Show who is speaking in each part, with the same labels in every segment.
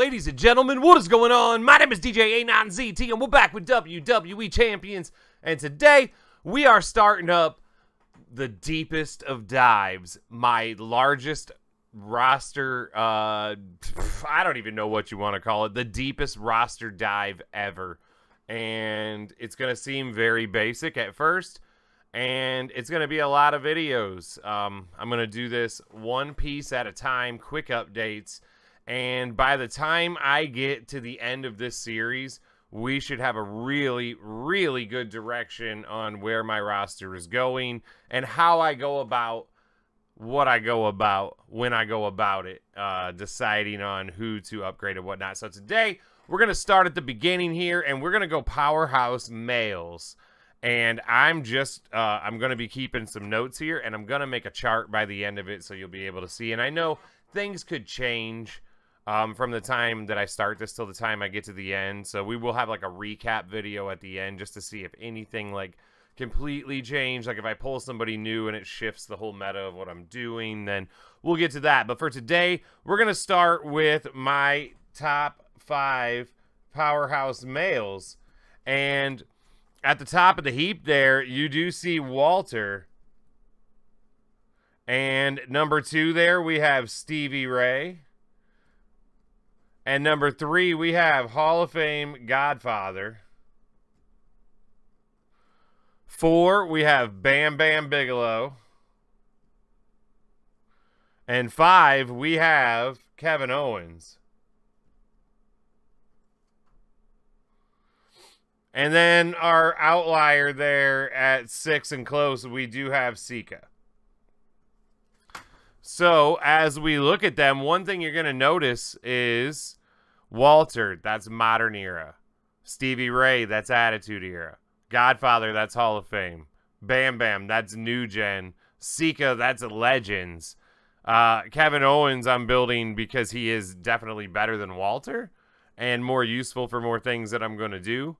Speaker 1: ladies and gentlemen, what is going on? My name is DJ djanonzt, and we're back with WWE Champions. And today, we are starting up the deepest of dives. My largest roster, I don't even know what you want to call it. The deepest roster dive ever. And it's going to seem very basic at first. And it's going to be a lot of videos. I'm going to do this one piece at a time, quick updates. And by the time I get to the end of this series, we should have a really, really good direction on where my roster is going and how I go about what I go about when I go about it, deciding on who to upgrade and whatnot. So today, we're going to start at the beginning here, and we're going to go Powerhouse Males. And I'm going to be keeping some notes here, and I'm going to make a chart by the end of it so you'll be able to see. And I know things could change from the time that I start this till the time I get to the end. So we will have like a recap video at the end just to see if anything like completely changed. Like if I pull somebody new and it shifts the whole meta of what I'm doing, then we'll get to that. But for today, we're going to start with my top 5 Powerhouse Males. And at the top of the heap there, you do see Walter. And number 2 there, we have Stevie Ray. And number 3, we have Hall of Fame Godfather. 4, we have Bam Bam Bigelow. And 5, we have Kevin Owens. And then our outlier there at 6 and close, we do have Sika. So, as we look at them, one thing you're going to notice is Walter, that's Modern Era. Stevie Ray, that's Attitude Era. Godfather, that's Hall of Fame. Bam Bam, that's New Gen. Sika, that's Legends. Kevin Owens, I'm building because he is definitely better than Walter and more useful for more things that I'm going to do.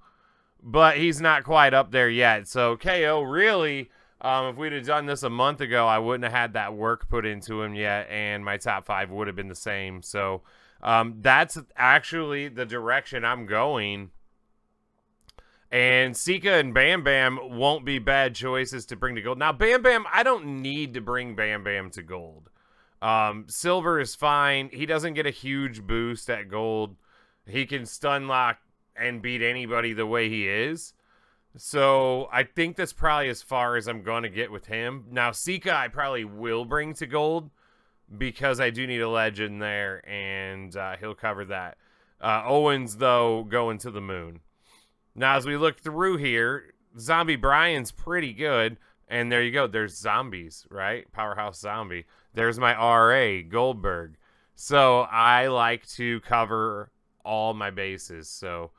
Speaker 1: But he's not quite up there yet. So, KO really... if we'd have done this a month ago, I wouldn't have had that work put into him yet, and my top 5 would have been the same. So that's actually the direction I'm going. And Sika and Bam Bam won't be bad choices to bring to gold. Now, Bam Bam, I don't need to bring Bam Bam to gold. Silver is fine. He doesn't get a huge boost at gold. He can stun lock and beat anybody the way he is. So, I think that's probably as far as I'm going to get with him. Now, Sika I probably will bring to gold because I do need a legend there, and he'll cover that. Owens, though, going to the moon. Now, as we look through here, Zombie Brian's pretty good, and there you go. There's zombies, right? Powerhouse Zombie. There's my RA, Goldberg. So, I like to cover all my bases, so...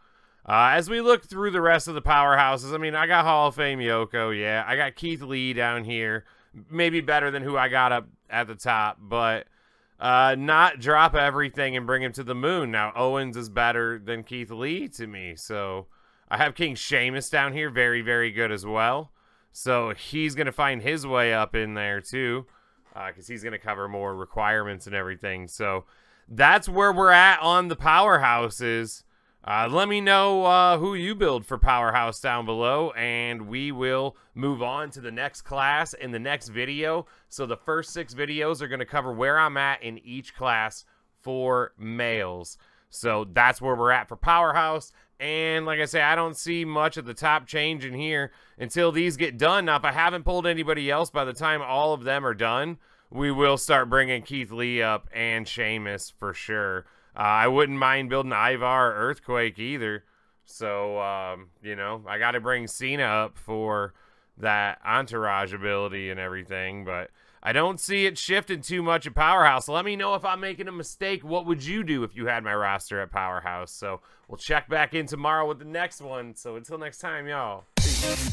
Speaker 1: as we look through the rest of the powerhouses, I mean, I got Hall of Fame Yoko, yeah. I got Keith Lee down here. Maybe better than who I got up at the top, but not drop everything and bring him to the moon. Now, Owens is better than Keith Lee to me, so I have King Sheamus down here, very, very good as well. So he's going to find his way up in there, too, because he's going to cover more requirements and everything. So that's where we're at on the powerhouses. Let me know who you build for Powerhouse down below, and we will move on to the next class in the next video. So the first 6 videos are going to cover where I'm at in each class for males. So that's where we're at for Powerhouse. And like I say, I don't see much of the top change in here until these get done. Now, if I haven't pulled anybody else by the time all of them are done, we will start bringing Keith Lee up and Sheamus for sure. I wouldn't mind building Ivar or Earthquake either. So, you know, I got to bring Cena up for that entourage ability and everything. But I don't see it shifting too much at Powerhouse. Let me know if I'm making a mistake. What would you do if you had my roster at Powerhouse? So we'll check back in tomorrow with the next one. So until next time, y'all. Peace.